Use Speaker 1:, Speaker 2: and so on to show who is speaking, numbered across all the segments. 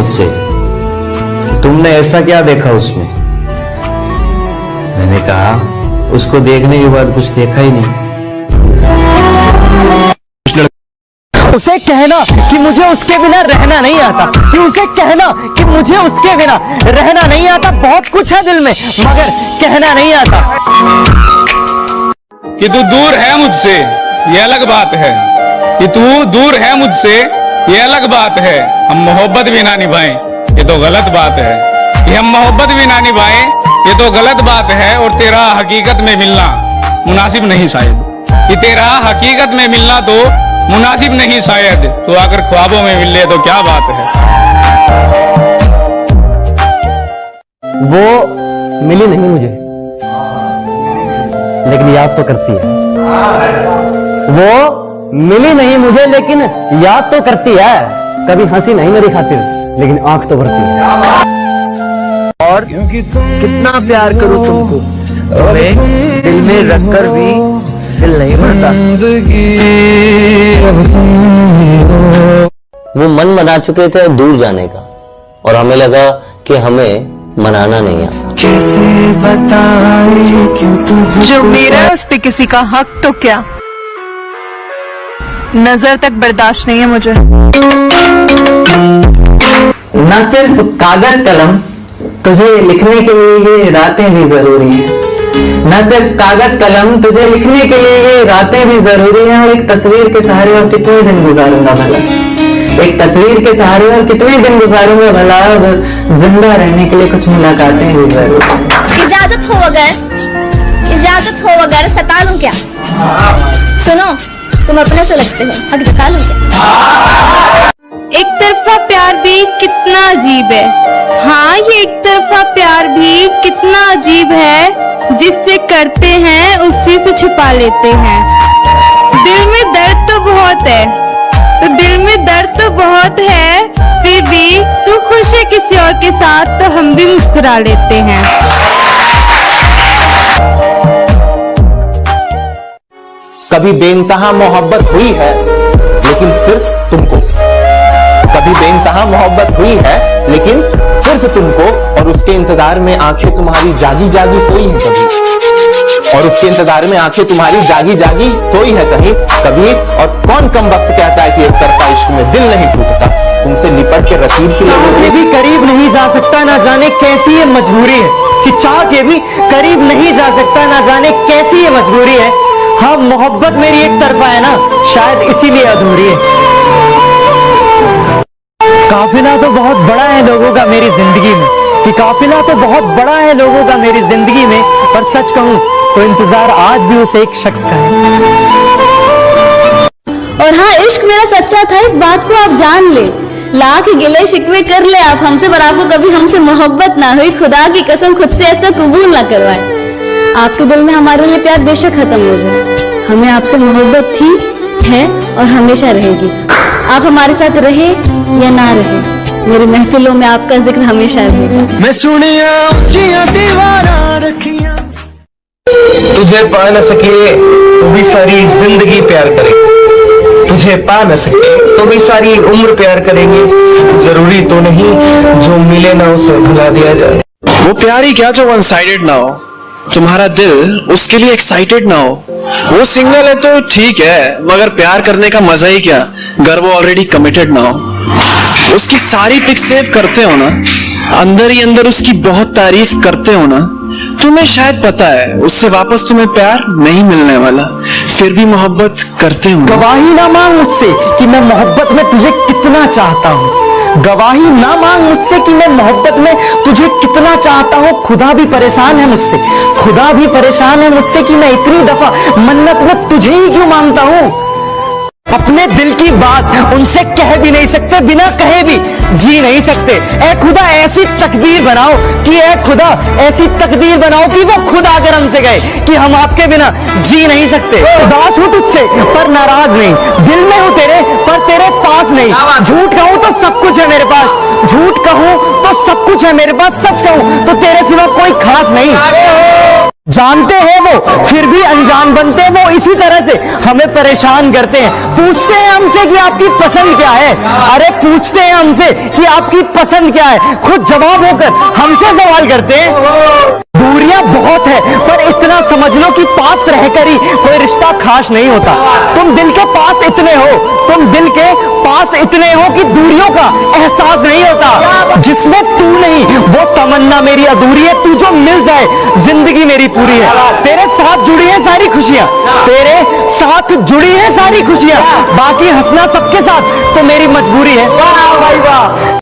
Speaker 1: मुझसे, तुमने ऐसा क्या देखा उसमें? मैंने कहा उसको देखने के बाद कुछ देखा ही नहीं।
Speaker 2: उसे कहना कि मुझे उसके बिना रहना नहीं आता, कि उसे कहना कि मुझे उसके बिना रहना नहीं आता। बहुत कुछ है दिल में मगर कहना नहीं आता।
Speaker 3: कि तू दूर है मुझसे ये अलग बात है, कि तू दूर है मुझसे ये अलग बात है। हम मोहब्बत भी ना निभाएं ये तो गलत बात है, कि हम मोहब्बत भी ना निभाएं ये तो गलत बात है। और तेरा हकीकत में मिलना मुनासिब नहीं शायद, कि तेरा हकीकत में मिलना तो मुनासिब नहीं शायद। तो अगर ख्वाबों में मिल ले तो क्या बात है।
Speaker 2: वो मिली नहीं मुझे लेकिन याद तो करती है। वो मिली नहीं मुझे लेकिन याद तो करती है। कभी हंसी नहीं मेरी खातिर लेकिन आंख तो भरती है। और कितना प्यार करूं तुमको, तुम्हें दिल में रखकर भी दिल नहीं भरता।
Speaker 4: वो मन बना चुके थे दूर जाने का और हमें लगा कि हमें मनाना नहीं आता।
Speaker 5: कैसे बताए क्यों तुझे
Speaker 6: जो मेरा है उस पे किसी का हक तो क्या, नजर तक बर्दाश्त नहीं है मुझे।
Speaker 2: न सिर्फ कागज कलम, तुझे लिखने के लिए ये रातें भी जरूरी हैं। न सिर्फ कागज कलम, तुझे लिखने के लिए ये रातें भी जरूरी हैं। और एक तस्वीर के सहारे और कितने दिन गुजारूंगा भला, एक तस्वीर के सहारे और कितने दिन गुजारूंगा भला। जिंदा रहने के लिए कुछ मुलाकातें भी जरूरी हैं।
Speaker 7: इजाजत हो अगर सता लूं क्या? सुनो, तुम अपने से लगते हो, हक जता लूं क्या?
Speaker 6: एक तरफा प्यार भी कितना अजीब है। हाँ, ये एक तरफा प्यार भी कितना अजीब है। जिससे करते हैं उसी से छुपा लेते हैं। दिल में दर्द तो बहुत है, तो दिल में दर्द तो बहुत है, फिर भी तू खुश है किसी और के साथ तो हम भी मुस्कुरा लेते हैं।
Speaker 8: कभी बेइंतहा मोहब्बत हुई है लेकिन सिर्फ तुमको, कभी बेइंतहा मोहब्बत हुई है लेकिन सिर्फ तुमको। और उसके इंतजार में आंखें तुम्हारी जागी जागी सोई हैं कभी, और उसके इंतजार में आंखें तुम्हारी जागी जागी सोई है कहीं कभी। और कौन कम वक्त कहता है कि एक तरफा इश्क में दिल नहीं टूटता। तुमसे लिपट के रसीद के लिए
Speaker 2: भी करीब नहीं जा सकता, ना जाने कैसी ये मजबूरी है। कि चाह के भी करीब नहीं जा सकता, ना जाने कैसी ये मजबूरी है। हाँ, मोहब्बत मेरी एक तरफा है ना, शायद इसीलिए अधूरी है। काफिला तो बहुत बड़ा है लोगों का मेरी जिंदगी में, कि काफिला तो बहुत बड़ा है लोगों का मेरी जिंदगी में। पर सच कहूं तो इंतजार आज भी उस एक शख्स का है।
Speaker 7: और हाँ, इश्क मेरा सच्चा था, इस बात को आप जान ले। लाख गिले शिकवे कर ले आप हमसे, पर आपको कभी हमसे मोहब्बत ना हुई। खुदा की कसम खुद से ऐसा कबूल ना करवाए। आपके दिल में हमारे लिए प्यार बेशक खत्म हो जाए, हमें आपसे मोहब्बत थी, है और हमेशा रहेगी। आप हमारे साथ रहे या ना रहे, मेरी महफिलों में आपका जिक्र हमेशा रहेगा।
Speaker 5: मैं सुनिया ऊंचियां दीवारां रखियां।
Speaker 8: तुझे पा न सके तो भी सारी जिंदगी प्यार करेंगे, तुझे पा न सके तो भी सारी उम्र प्यार करेंगे। जरूरी तो नहीं जो मिले ना उसे भुला दिया जाए।
Speaker 9: वो प्यार ही क्या जो वन साइडेड ना हो, तुम्हारा दिल उसके लिए एक्साइटेड ना हो। वो सिंगल है तो ठीक है, मगर प्यार करने का मजा ही क्या अगर वो ऑलरेडी कमिटेड ना हो। उसकी सारी पिक सेव करते हो ना, अंदर ही अंदर उसकी बहुत तारीफ करते हो ना। तुम्हें शायद पता है उससे वापस तुम्हें प्यार नहीं मिलने वाला, फिर भी मोहब्बत करते हो।
Speaker 2: गवाही ना मांग मुझसे कि मैं मोहब्बत में तुझे कितना चाहता हूँ। गवाही ना मांग मुझसे कि मैं मोहब्बत में तुझे कितना चाहता हूँ। खुदा भी परेशान है मुझसे, खुदा भी परेशान है मुझसे कि मैं इतनी दफा मन्नत में तुझे ही क्यों मांगता हूँ। अपने दिल की बात उनसे कह भी नहीं सकते, बिना कहे भी जी नहीं सकते। ऐ खुदा ऐसी तकदीर बनाओ कि ऐ खुदा ऐसी तकदीर बनाओ कि वो खुद आकर हमसे गए कि हम आपके बिना जी नहीं सकते। उदास हूं तुझसे पर नाराज नहीं, दिल में हूं तेरे पर तेरे पास नहीं। झूठ कहूं तो सब कुछ है मेरे पास, झूठ कहूं तो सब कुछ है मेरे पास, सच कहूं तो तेरे सिवा कोई खास नहीं। जानते हैं वो फिर भी अनजान बनते हैं, वो इसी तरह से हमें परेशान करते हैं। पूछते हैं हमसे कि आपकी पसंद क्या है, अरे पूछते हैं हमसे कि आपकी पसंद क्या है, खुद जवाब होकर हमसे सवाल करते हैं। दूरियां बहुत है पर इतना समझ लो कि पास रहकर ही कोई रिश्ता खास नहीं होता। तुम दिल के पास इतने हो, तुम दिल के पास इतने हो कि दूरियों का एहसास नहीं होता। जिसमें तू नहीं वो तमन्ना मेरी अधूरी है, तू जो मिल जाए जिंदगी मेरी पूरी है। तेरे साथ जुड़ी है सारी खुशियां, तेरे साथ जुड़ी है सारी खुशियां, बाकी हंसना सबके साथ तो मेरी मजबूरी है। वाह भाई वाह।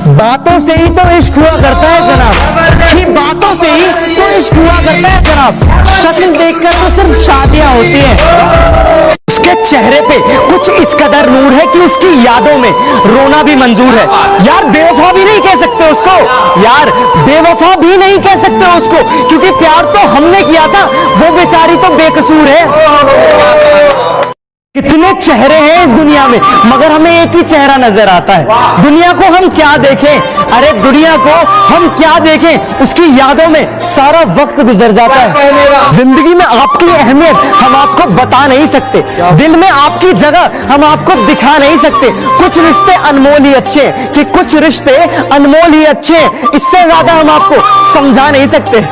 Speaker 2: बातों से ही तो इश्क हुआ करता है जनाब, कि बातों से ही तो इश्क हुआ करता है जनाब। शक्ल देखकर तो सिर्फ शादियां होती हैं। उसके चेहरे पे कुछ इस कदर नूर है कि उसकी यादों में रोना भी मंजूर है। यार बेवफा भी नहीं कह सकते उसको, यार बेवफा भी नहीं कह सकते उसको, क्योंकि प्यार तो हमने किया था, वो बेचारी तो बेकसूर है। कितने चेहरे हैं इस दुनिया में मगर हमें एक ही चेहरा नजर आता है। दुनिया को हम क्या देखें, अरे दुनिया को हम क्या देखें, उसकी यादों में सारा वक्त गुजर जाता है। जिंदगी में आपकी अहमियत हम आपको बता नहीं सकते, दिल में आपकी जगह हम आपको दिखा नहीं सकते। कुछ रिश्ते अनमोल ही अच्छे हैं, कि कुछ रिश्ते अनमोल ही अच्छे हैं, इससे ज्यादा हम आपको समझा नहीं सकते।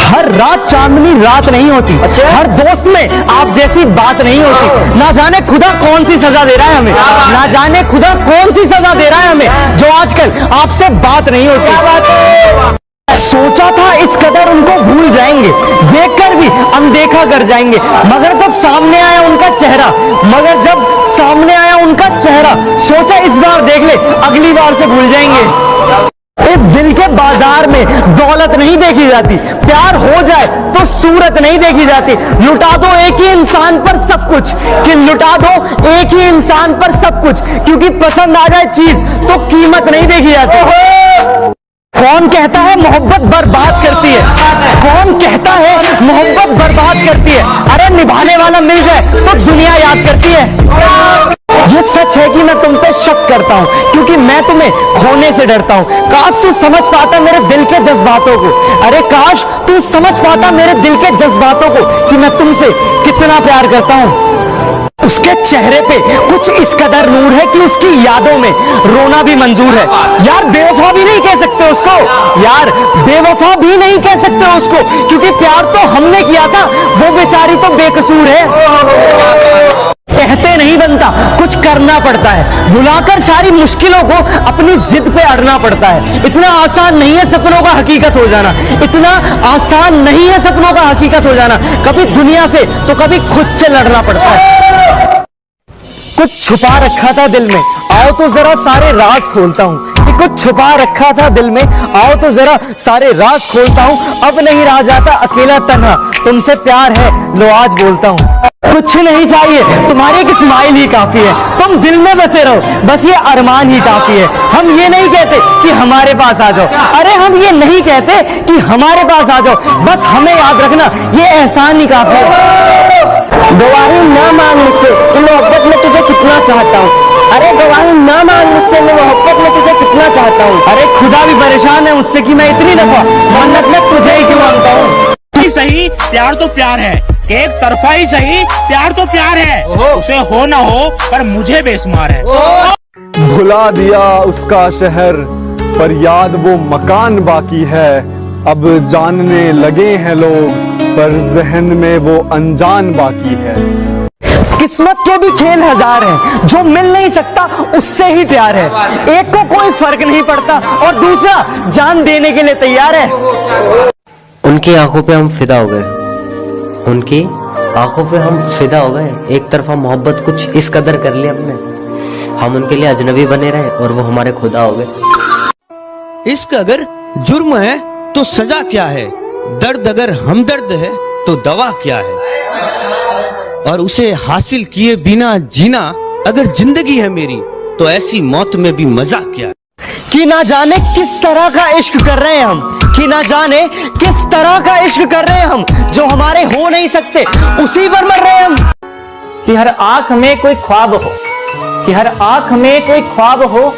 Speaker 2: हर रात चांदनी रात नहीं होती, हर दोस्त में आप जैसी बात नहीं होती। ना जाने खुदा कौन सी सजा दे रहा है हमें, ना जाने खुदा कौन सी सजा दे रहा है हमें, जो आजकल आपसे बात नहीं होती। क्या बात है? सोचा था इस कदर उनको भूल जाएंगे, देखकर भी अनदेखा कर जाएंगे, मगर जब सामने आया उनका चेहरा, मगर जब सामने आया उनका चेहरा, सोचा इस बार देख ले, अगली बार से भूल जाएंगे। इस दिल के बाजार में दौलत नहीं देखी जाती, प्यार हो जाए तो सूरत नहीं देखी जाती। लुटा दो एक ही इंसान पर सब कुछ, कि लुटा दो एक ही इंसान पर सब कुछ, क्योंकि पसंद आ जाए चीज तो कीमत नहीं देखी जाती। कौन कहता है मोहब्बत बर्बाद करती है, कौन कहता है मोहब्बत बर्बाद करती है, अरे निभाने वाला मिल जाए तो दुनिया याद करती है। ये सच है कि मैं तुम पे शक करता हूं, क्योंकि मैं तुम्हें खोने से डरता हूं। काश तू समझ पाता मेरे दिल के जज्बातों को, अरे काश तू समझ पाता मेरे दिल के जज्बातों को, कि मैं तुमसे कितना प्यार करता हूं। उसके चेहरे पे कुछ इस कदर नूर है कि उसकी यादों में रोना भी मंजूर है। यार बेवफा भी नहीं कह सकते उसको, यार बेवफा भी नहीं कह सकते उसको, क्योंकि प्यार तो हमने किया था, वो बेचारी तो बेकसूर है। कहते नहीं बनता, कुछ करना पड़ता है, बुलाकर सारी मुश्किलों को अपनी जिद पे अड़ना पड़ता है। इतना आसान नहीं है सपनों का हकीकत हो जाना, इतना आसान नहीं है सपनों का हकीकत हो जाना। कभी दुनिया से तो कभी खुद से लड़ना पड़ता है। कुछ छुपा रखा था दिल में, आओ तो जरा सारे राज खोलता हूँ। कुछ छुपा रखा था दिल में, आओ तो जरा सारे राज खोलता हूँ। अब नहीं रह जाता अकेला तन्हा, तुमसे प्यार है लो आज बोलता हूँ। कुछ नहीं चाहिए तुम्हारी एक स्माइल ही काफी है, तुम दिल में बसे रहो बस ये अरमान ही काफी है। हम ये नहीं कहते कि हमारे पास आ जाओ, अरे हम ये नहीं कहते कि हमारे पास आ जाओ, बस हमें याद रखना ये एहसान ही काफी है। गवाही ना मांग मुझसे कि मोहब्बत में तुझे कितना चाहता हूँ, अरे गवाही ना मांग मुझसे मैं मोहब्बत में तुझे कितना चाहता हूँ। अरे खुदा भी परेशान है मुझसे कि मैं इतनी दफा मन्नत में तुझे ही क्यों मांगता हूँ।
Speaker 10: सही प्यार तो प्यार है, एक तरफा ही सही प्यार तो प्यार है, उसे हो ना हो पर मुझे बेशुमार है।
Speaker 11: भुला दिया उसका शहर पर याद वो मकान बाकी है, अब जानने लगे हैं लोग पर जहन में वो अनजान बाकी है।
Speaker 2: किस्मत के भी खेल हजार हैं, जो मिल नहीं सकता उससे ही प्यार है। एक को कोई फर्क नहीं पड़ता और दूसरा जान देने के लिए तैयार है।
Speaker 4: उनकी आंखों पे हम फिदा हो गए, उनकी आंखों पे हम फिदा हो गए। एक तरफा मोहब्बत कुछ इस कदर कर लिया हमने, हम उनके लिए अजनबी बने रहे और वो हमारे खुदा हो गए।
Speaker 12: इश्क अगर जुर्म है तो सजा क्या है, दर्द अगर हमदर्द है तो दवा क्या है, और उसे हासिल किए बिना जीना अगर जिंदगी है मेरी तो ऐसी मौत में भी मजा क्या है।
Speaker 2: कि ना जाने किस तरह का इश्क कर रहे हैं हम, कि ना जाने किस तरह का इश्क कर रहे हैं हम, जो हमारे हो नहीं सकते उसी पर मर रहे हैं हम। कि हर आंख में कोई ख्वाब हो, कि हर आंख में कोई ख्वाब हो,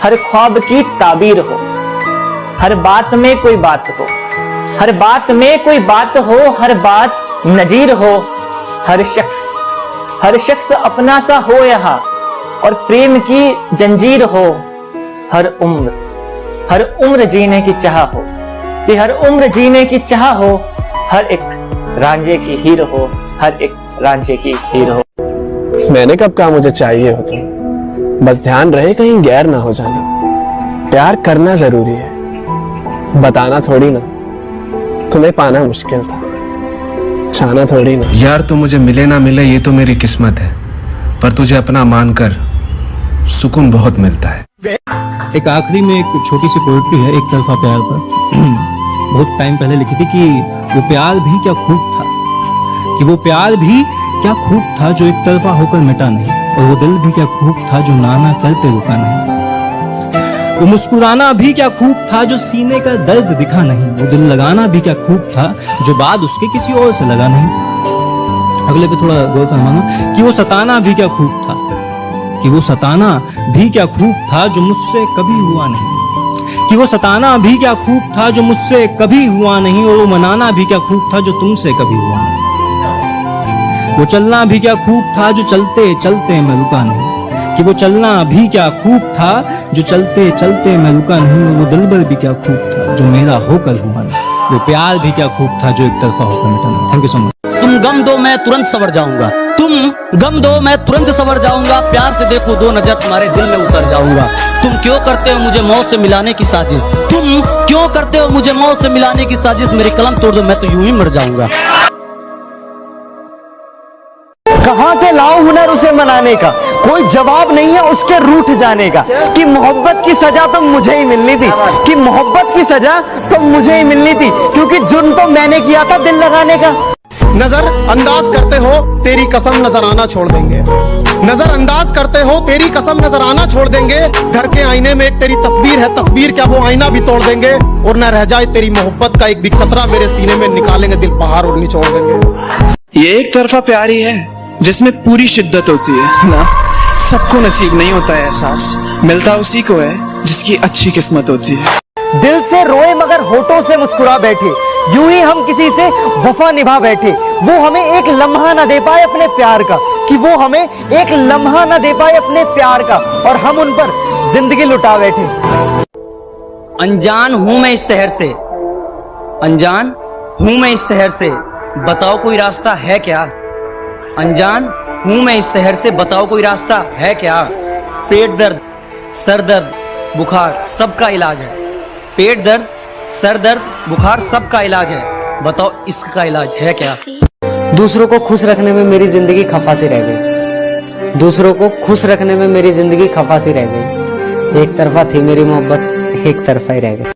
Speaker 2: हर ख्वाब की ताबीर हो, हर बात में कोई बात हो, हर बात में कोई बात हो, हर बात नजीर हो, हर शख्स अपना सा हो यहाँ, और प्रेम की जंजीर हो। हर उम्र जीने की चाह हो, कि हर उम्र जीने की चाह हो, हर एक रांझे की हीर हो, हर एक रांझे की हीर हो।
Speaker 9: मैंने कब कहा मुझे चाहिए हो तुम, बस ध्यान रहे कहीं गैर ना हो जाना। प्यार करना जरूरी है, बताना थोड़ी ना। तुम्हें पाना मुश्किल था, छाना थोड़ी ना।
Speaker 13: यार तो मुझे मिले ना मिले ये तो मेरी किस्मत है, पर तुझे अपना मानकर सुकून बहुत मिलता है।
Speaker 14: एक आखिरी में एक छोटी सी पोएट्री है एक तरफा प्यार पर। बहुत टाइम पहले लिखी थी कि वो प्यार भी क्या खूब था, कि वो प्यार भी क्या खूब था जो एक तरफा होकर मिटा नहीं, और वो दिल भी क्या खूब था जो नाना करते रुका नहीं। वो मुस्कुराना भी क्या खूब था जो सीने का दर्द दिखा नहीं, वो दिल लगाना भी क्या खूब था जो बाद उसके किसी और से लगा नहीं। अगले पे थोड़ा गौर फरमाना कि वो सताना भी क्या खूब था, कि वो सताना भी क्या खूब था जो मुझसे कभी हुआ नहीं, कि वो सताना भी क्या खूब था जो मुझसे कभी हुआ नहीं, और वो मनाना भी क्या खूब था जो तुमसे कभी हुआ नहीं। वो चलना भी क्या खूब था जो चलते चलते मैं रुका नहीं, कि वो चलना भी क्या खूब था जो चलते चलते मैं रुका नहीं, और वो दिलबर भी क्या खूब था जो मेरा होकर हुआ नहीं, वो प्यार भी क्या खूब था जो एक तरफा होकर मिटा नहीं। Thank you so much.
Speaker 2: तुम गम दो मैं तुरंत सवर जाऊंगा, तुम गम दो मैं तुरंत सवर जाऊंगा, प्यार से देखो दो नजर तुम्हारे दिल में उतर जाऊंगा। तुम क्यों करते हो मुझे मौत से मिलाने की साजिश, तुम क्यों करते हो मुझे मौत से मिलाने की साजिश, मेरी कलम तोड़ दो मैं तो यूं ही मर जाऊंगा।
Speaker 15: कहां से लाऊं हुनर उसे मनाने का, कोई जवाब नहीं है उसके रूठ जाने का, कि मोहब्बत की सजा तो मुझे ही मिलनी थी, कि मोहब्बत की सजा तो मुझे ही मिलनी थी, क्योंकि जुर्म तो मैंने किया था दिल लगाने का।
Speaker 16: नजर अंदाज करते हो तेरी कसम नजर आना छोड़ देंगे, नजर अंदाज करते हो तेरी कसम नजर आना छोड़ देंगे। घर के आईने में एक तेरी तस्वीर है, तस्वीर क्या वो आईना भी तोड़ देंगे, और न रह जाए तेरी मोहब्बत का एक भी कतरा मेरे सीने में, निकालेंगे दिल पहाड़ और निचोड़ देंगे।
Speaker 9: ये एक तरफा प्यार ही है जिसमें पूरी शिद्दत होती है ना। सबको नसीब नहीं होता है एहसास, मिलता उसी को है जिसकी अच्छी किस्मत होती है।
Speaker 15: दिल से रोए मगर होठों से मुस्कुरा बैठे, यूं ही हम किसी से वफा निभा बैठे, वो हमें एक लम्हा न दे पाए अपने प्यार का, कि वो हमें एक लम्हा न दे पाए अपने प्यार का, और हम उन पर जिंदगी लुटा बैठे।
Speaker 2: अनजान हूं मैं इस शहर से, अनजान हूं मैं इस शहर से, बताओ कोई रास्ता है क्या। अनजान हूं मैं इस शहर से, बताओ कोई रास्ता है क्या। पेट दर्द, सर दर्द, बुखार सबका इलाज है। पेट दर्द, सर दर्द, बुखार सबका इलाज है, बताओ इसका इलाज है क्या।
Speaker 4: दूसरों को खुश रखने में मेरी जिंदगी खफा सी रह गई, दूसरों को खुश रखने में मेरी जिंदगी खफा सी रह गई। एक तरफा थी मेरी मोहब्बत, एक तरफा ही रह गई।